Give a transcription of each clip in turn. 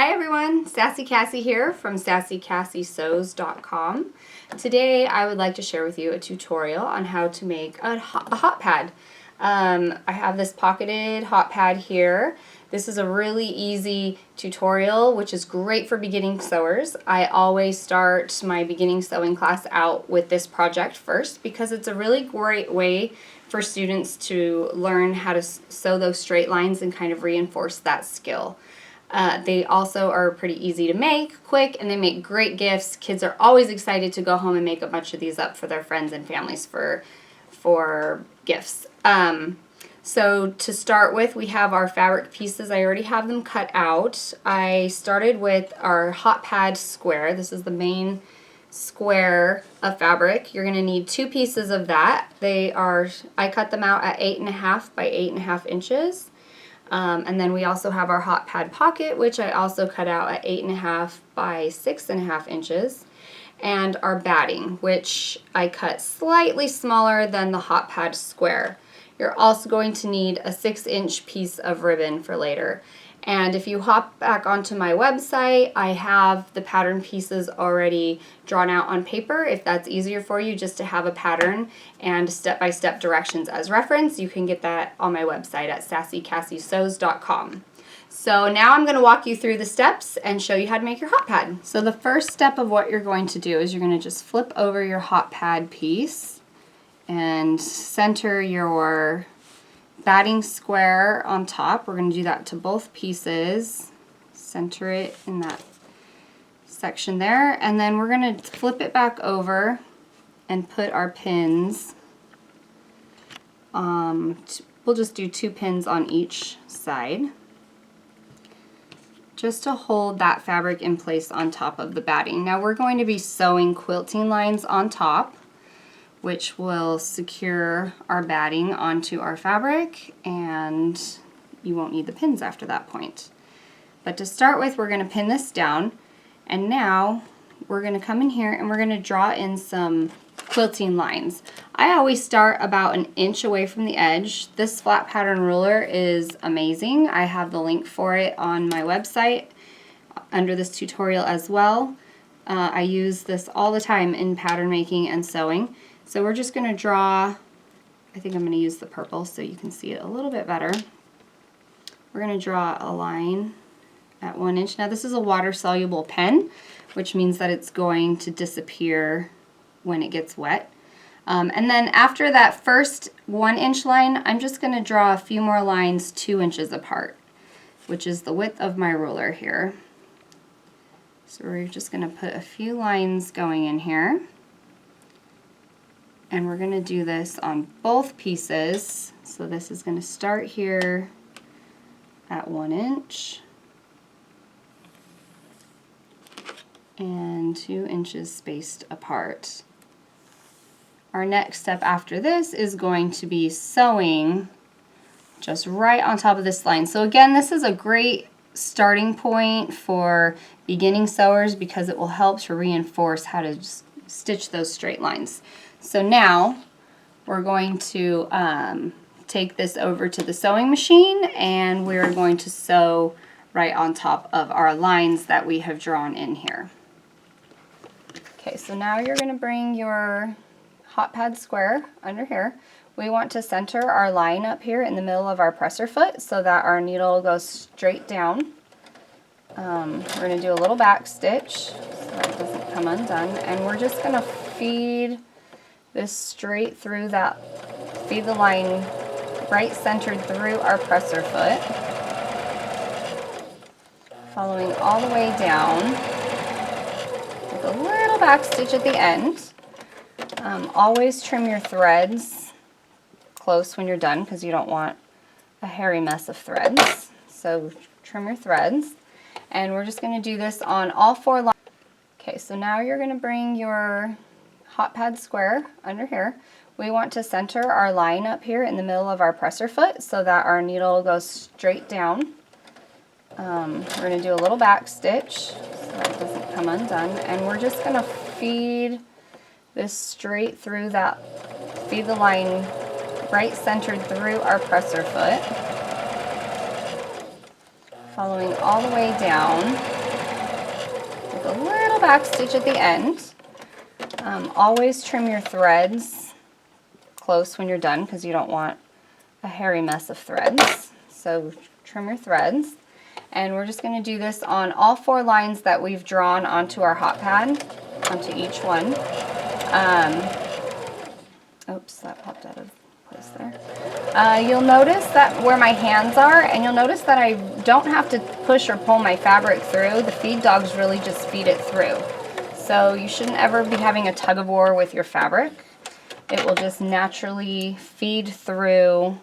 Hi everyone, Sassy Cassy here from sassycassysews.com. Today I would like to share with you a tutorial on how to make a hot pad. I have this pocketed hot pad here. This is a really easy tutorial which is great for beginning sewers. I always start my beginning sewing class out with this project first because it's a really great way for students to learn how to sew those straight lines and kind of reinforce that skill. They also are pretty easy to make, quick, and they make great gifts. Kids are always excited to go home and make a bunch of these up for their friends and families for gifts. So to start with, we have our fabric pieces. I already have them cut out. I started with our hot pad square. This is the main square of fabric. You're going to need 2 pieces of that. I cut them out at 8.5 by 8.5 inches. And then we also have our hot pad pocket, which I also cut out at 8.5 by 6.5 inches. And our batting, which I cut slightly smaller than the hot pad square. You're also going to need a 6-inch piece of ribbon for later. And if you hop back onto my website, I have the pattern pieces already drawn out on paper. If that's easier for you just to have a pattern and step-by-step directions as reference, you can get that on my website at sassycassysews.com. So now I'm going to walk you through the steps and show you how to make your hot pad. So the first step of what you're going to do is you're going to just flip over your hot pad piece and center your batting square on top. We're going to do that to both pieces. Center it in that section there, and then we're going to flip it back over and put our pins. We'll just do 2 pins on each side just to hold that fabric in place on top of the batting. Now we're going to be sewing quilting lines on top, which will secure our batting onto our fabric, and you won't need the pins after that point. But to start with, we're going to pin this down, and now we're going to come in here and we're going to draw in some quilting lines. I always start about 1 inch away from the edge. This flat pattern ruler is amazing. I have the link for it on my website under this tutorial as well. I use this all the time in pattern making and sewing. So we're just going to draw, I think I'm going to use the purple so you can see it a little bit better. We're going to draw a line at 1 inch. Now this is a water-soluble pen, which means that it's going to disappear when it gets wet. And then after that first 1 inch line, I'm just going to draw a few more lines 2 inches apart, which is the width of my ruler here. So we're just going to put a few lines going in here. And we're going to do this on both pieces. So this is going to start here at 1 inch and 2 inches spaced apart. Our next step after this is going to be sewing just right on top of this line. So again, this is a great starting point for beginning sewers because it will help to reinforce how to stitch those straight lines. So now we're going to take this over to the sewing machine, and we're going to sew right on top of our lines that we have drawn in here. Okay, so now you're going to bring your hot pad square under here. We want to center our line up here in the middle of our presser foot so that our needle goes straight down. We're going to do a little back stitch so that it doesn't come undone, and we're just going to feed this straight through feed the line right centered through our presser foot, following all the way down with a little back stitch at the end. Always trim your threads close when you're done because you don't want a hairy mess of threads. So trim your threads, and we're just going to do this on all 4 lines. Okay, so now you're going to bring your hot pad square under here. We want to center our line up here in the middle of our presser foot so that our needle goes straight down. We're going to do a little back stitch so that it doesn't come undone, and we're just going to feed this straight through feed the line right centered through our presser foot, following all the way down with a little back stitch at the end. Always trim your threads close when you're done because you don't want a hairy mess of threads. So trim your threads. And we're just going to do this on all 4 lines that we've drawn onto our hot pad, onto each one. Oops, that popped out of place there. You'll notice that where my hands are, and you'll notice that I don't have to push or pull my fabric through. The feed dogs really just feed it through. So you shouldn't ever be having a tug of war with your fabric. It will just naturally feed through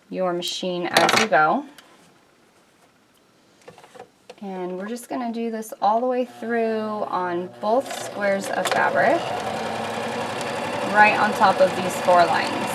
your machine as you go. And we're just going to do this all the way through on both squares of fabric, right on top of these 4 lines.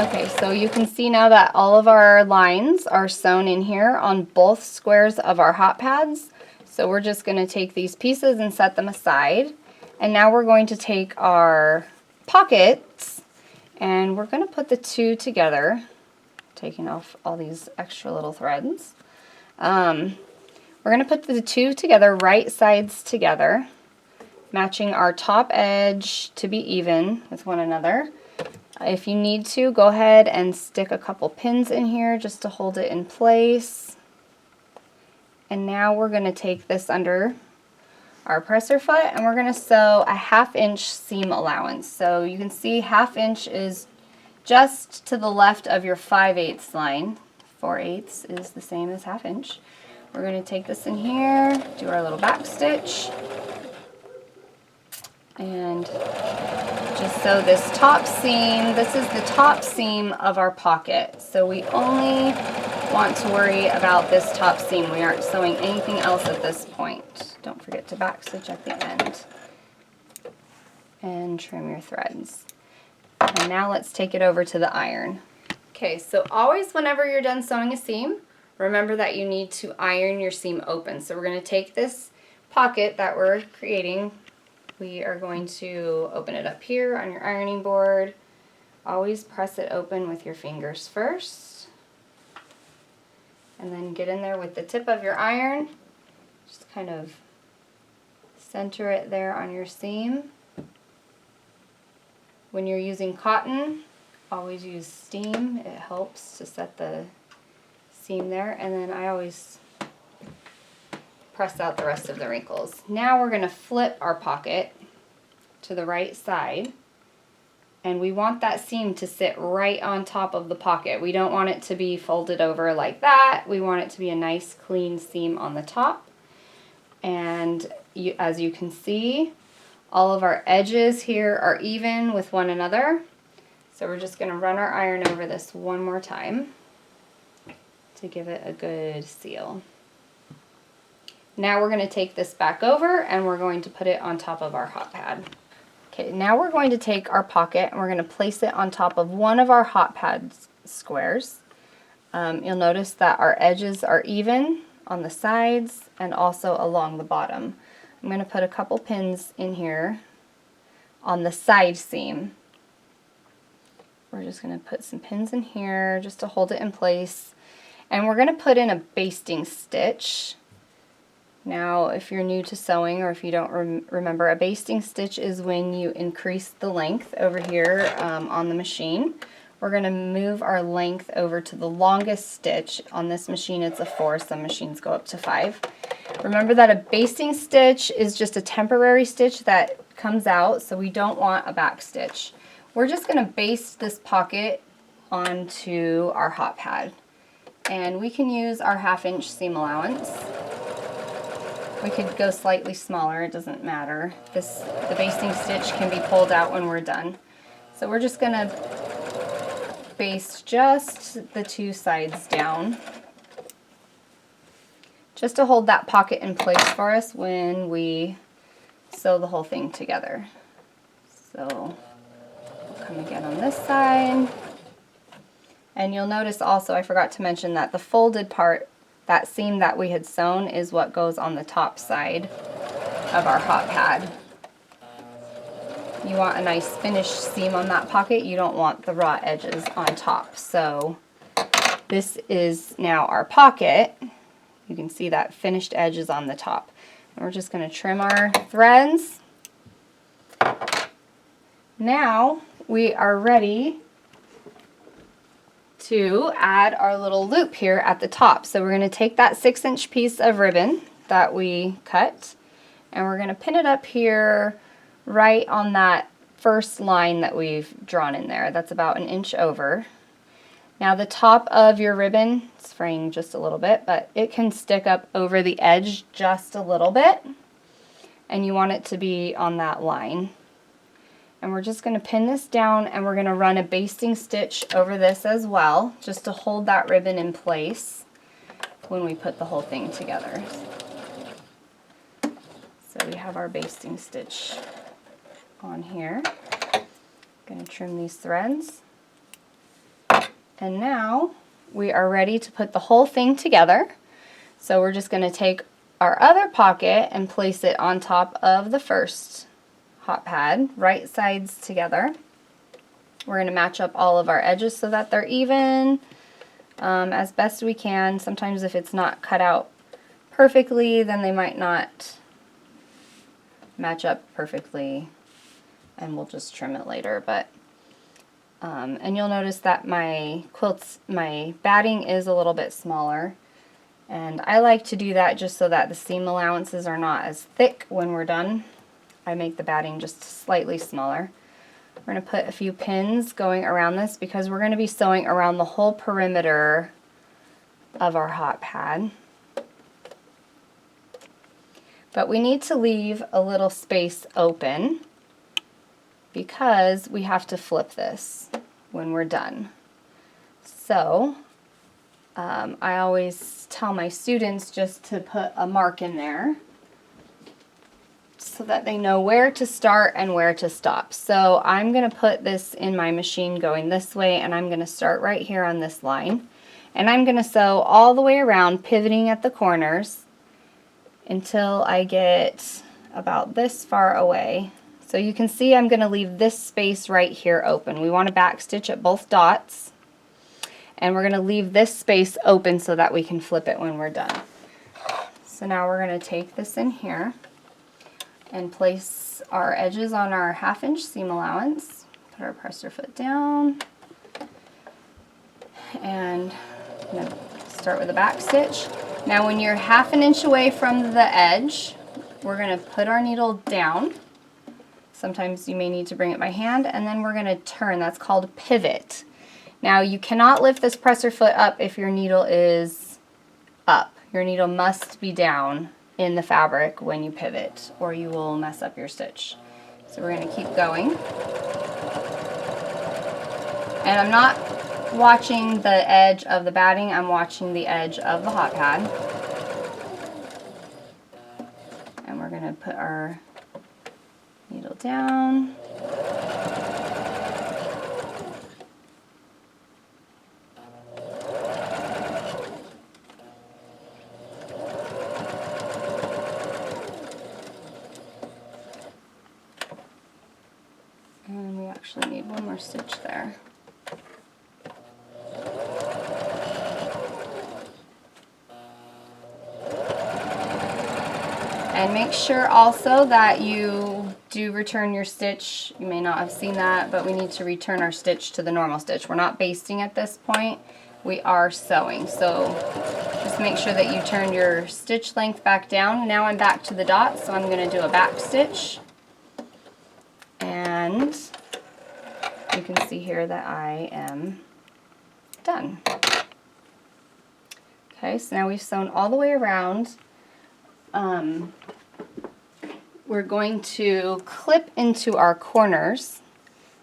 Okay, so you can see now that all of our lines are sewn in here on both squares of our hot pads. So we're just going to take these pieces and set them aside. And now we're going to take our pockets and we're going to put the 2 together, taking off all these extra little threads. We're going to put the 2 together, right sides together, matching our top edge to be even with one another. If you need to, go ahead and stick a couple pins in here just to hold it in place. And now we're going to take this under our presser foot and we're going to sew a 1/2 inch seam allowance. So you can see 1/2 inch is just to the left of your 5/8 line. 4/8 is the same as 1/2 inch. We're going to take this in here, do our little back stitch, and just sew this top seam. This is the top seam of our pocket. So we only want to worry about this top seam. We aren't sewing anything else at this point. Don't forget to back stitch at the end. And trim your threads. And now let's take it over to the iron. Okay, so always whenever you're done sewing a seam, remember that you need to iron your seam open. So we're going to take this pocket that we're creating, we are going to open it up here on your ironing board. Always press it open with your fingers first. And then get in there with the tip of your iron. Just kind of center it there on your seam. When you're using cotton, always use steam. It helps to set the seam there. And then I always press out the rest of the wrinkles. Now we're going to flip our pocket to the right side. And we want that seam to sit right on top of the pocket. We don't want it to be folded over like that. We want it to be a nice clean seam on the top. And as you can see, all of our edges here are even with one another. So we're just going to run our iron over this one more time to give it a good seal. Now we're going to take this back over and we're going to put it on top of our hot pad. Okay, now we're going to take our pocket and we're going to place it on top of one of our hot pad squares. You'll notice that our edges are even on the sides and also along the bottom. I'm going to put a couple pins in here on the side seam. We're just going to put some pins in here just to hold it in place. And we're going to put in a basting stitch. Now, if you're new to sewing or if you don't remember, a basting stitch is when you increase the length over here on the machine. We're going to move our length over to the longest stitch. On this machine it's a 4, some machines go up to 5. Remember that a basting stitch is just a temporary stitch that comes out, so we don't want a back stitch. We're just going to baste this pocket onto our hot pad. And we can use our 1/2 inch seam allowance. We could go slightly smaller, it doesn't matter. The basting stitch can be pulled out when we're done. So we're just going to baste just the 2 sides down, just to hold that pocket in place for us when we sew the whole thing together. So we'll come again on this side. And you'll notice also, I forgot to mention that the folded part, that seam that we had sewn, is what goes on the top side of our hot pad. You want a nice finished seam on that pocket. You don't want the raw edges on top. So This is now our pocket. You can see that finished edge is on the top. And we're just going to trim our threads. Now we are ready to add our little loop here at the top. So we're going to take that 6-inch piece of ribbon that we cut, and we're going to pin it up here right on that first line that we've drawn in there. That's about 1 inch over. Now the top of your ribbon, it's fraying just a little bit, but it can stick up over the edge just a little bit, and you want it to be on that line. And we're just going to pin this down, and we're going to run a basting stitch over this as well, just to hold that ribbon in place when we put the whole thing together. So we have our basting stitch on here. Going to trim these threads. And now we are ready to put the whole thing together. So we're just going to take our other pocket and place it on top of the first hot pad, right sides together. We're going to match up all of our edges so that they're even as best we can. Sometimes if it's not cut out perfectly, then they might not match up perfectly, and we'll just trim it later. But and you'll notice that my batting is a little bit smaller, and I like to do that just so that the seam allowances are not as thick when we're done. I make the batting just slightly smaller. We're going to put a few pins going around this because we're going to be sewing around the whole perimeter of our hot pad. But we need to leave a little space open because we have to flip this when we're done. So I always tell my students just to put a mark in there so that they know where to start and where to stop. So I'm going to put this in my machine going this way, and I'm going to start right here on this line. And I'm going to sew all the way around, pivoting at the corners until I get about this far away. So you can see I'm going to leave this space right here open. We want to back stitch at both dots, and we're going to leave this space open so that we can flip it when we're done. So now we're going to take this in here and place our edges on our 1/2 inch seam allowance. Put our presser foot down, and I'm going to start with a back stitch. Now when you're 1/2 inch away from the edge, we're going to put our needle down. Sometimes you may need to bring it by hand, and then we're going to turn. That's called pivot. Now you cannot lift this presser foot up if your needle is up. Your needle must be down in the fabric when you pivot, or you will mess up your stitch. So we're going to keep going. And I'm not watching the edge of the batting, I'm watching the edge of the hot pad. And we're going to put our needle down. And we actually need one more stitch there. And make sure also that you do return your stitch. You may not have seen that, but we need to return our stitch to the normal stitch. We're not basting at this point, we are sewing. So just make sure that you turn your stitch length back down. Now I'm back to the dot, so I'm going to do a back stitch. And you can see here that I am done. Okay, so now we've sewn all the way around. We're going to clip into our corners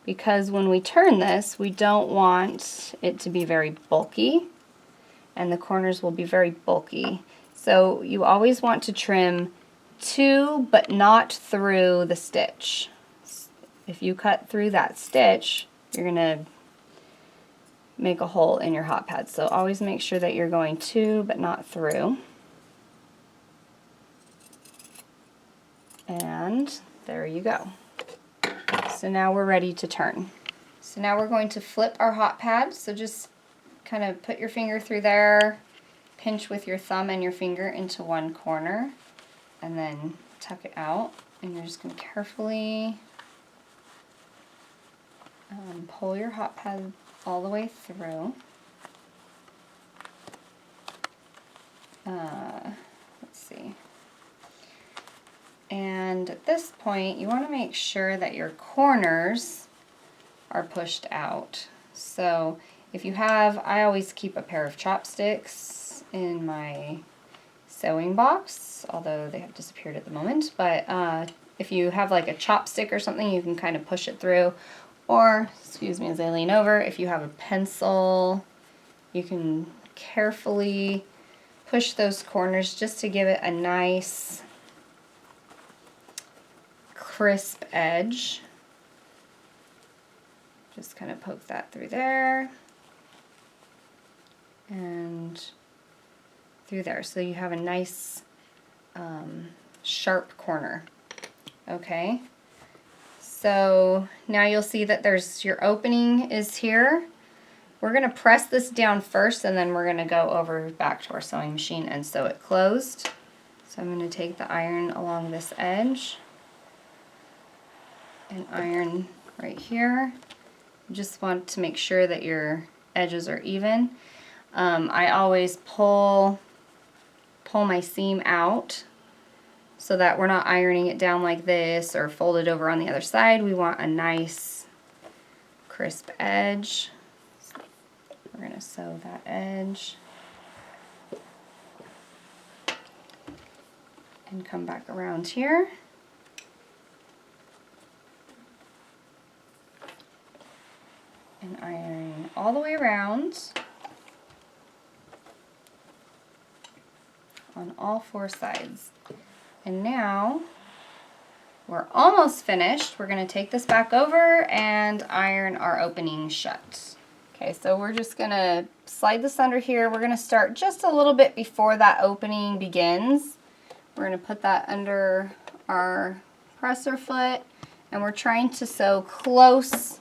because when we turn this, we don't want it to be very bulky, and the corners will be very bulky. So you always want to trim to but not through the stitch. If you cut through that stitch, you're going to make a hole in your hot pad. So always make sure that you're going to but not through. And there you go. So now we're ready to turn. So now we're going to flip our hot pad. So just kind of put your finger through there, pinch with your thumb and your finger into one corner, and then tuck it out. And you're just going to carefully pull your hot pad all the way through. Let's see. And at this point, you want to make sure that your corners are pushed out. So if you have, I always keep a pair of chopsticks in my sewing box, although they have disappeared at the moment. But if you have like a chopstick or something, you can kind of push it through. Or, excuse me as I lean over, if you have a pencil, you can carefully push those corners just to give it a nice crisp edge. Just kind of poke that through there and through there, so you have a nice sharp corner. Okay, so now you'll see that there's your opening is here. We're going to press this down first, and then we're going to go over back to our sewing machine and sew it closed. So I'm going to take the iron along this edge and iron right here. You just want to make sure that your edges are even. I always pull my seam out so that we're not ironing it down like this or fold it over on the other side. We want a nice crisp edge. We're going to sew that edge and come back around here. And iron all the way around on all four sides. And now we're almost finished. We're going to take this back over and iron our opening shut. Okay, so we're just going to slide this under here. We're going to start just a little bit before that opening begins. We're going to put that under our presser foot, and we're trying to sew close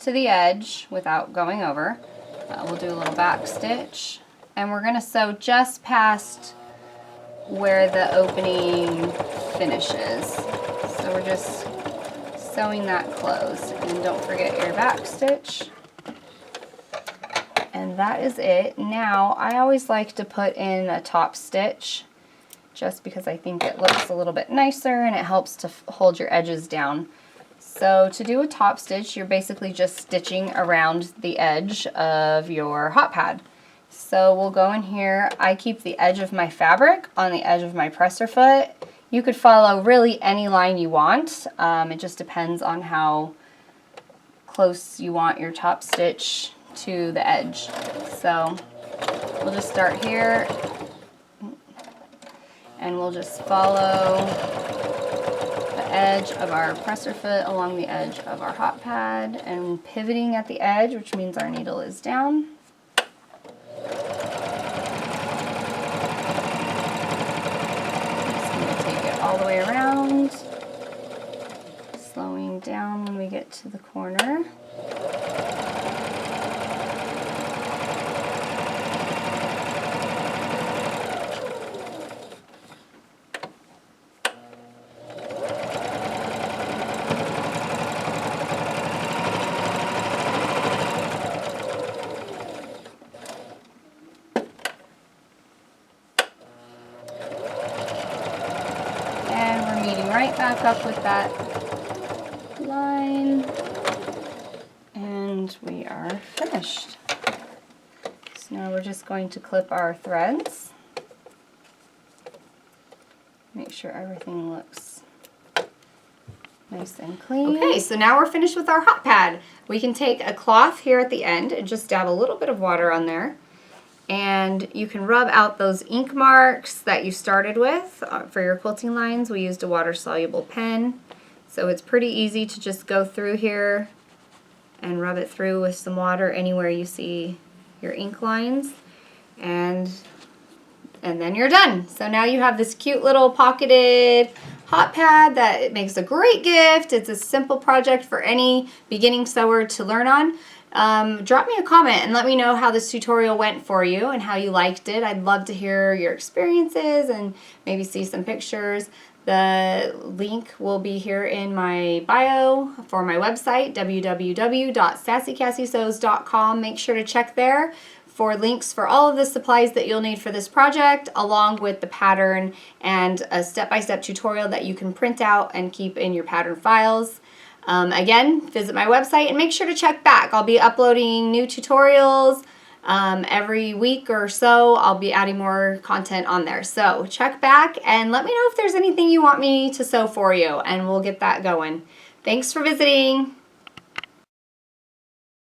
to the edge without going over. We'll do a little back stitch, and we're going to sew just past where the opening finishes. So we're just sewing that closed, and don't forget your back stitch. And that is it. Now, I always like to put in a top stitch just because I think it looks a little bit nicer and it helps to hold your edges down. So to do a top stitch, you're basically just stitching around the edge of your hot pad. So we'll go in here. I keep the edge of my fabric on the edge of my presser foot. You could follow really any line you want. It just depends on how close you want your top stitch to the edge. So we'll just start here and we'll just follow the edge of our presser foot along the edge of our hot pad and pivoting at the edge, which means our needle is down. Just going to take it all the way around, slowing down when we get to the corner. Right back up with that line, and we are finished. So now we're just going to clip our threads. Make sure everything looks nice and clean. Okay, so now we're finished with our hot pad. We can take a cloth here at the end and just dab a little bit of water on there. And you can rub out those ink marks that you started with. For your quilting lines, we used a water-soluble pen. So it's pretty easy to just go through here and rub it through with some water anywhere you see your ink lines. And then you're done. So now you have this cute little pocketed hot pad that it makes a great gift. It's a simple project for any beginning sewer to learn on. drop me a comment and let me know how this tutorial went for you and how you liked it. I'd love to hear your experiences and maybe see some pictures. The link will be here in my bio for my website, www.sassycassysews.com. Make sure to check there for links for all of the supplies that you'll need for this project, along with the pattern and a step-by-step tutorial that you can print out and keep in your pattern files. Again, visit my website and make sure to check back. I'll be uploading new tutorials every week or so. I'll be adding more content on there. So check back and let me know if there's anything you want me to sew for you, and we'll get that going. Thanks for visiting.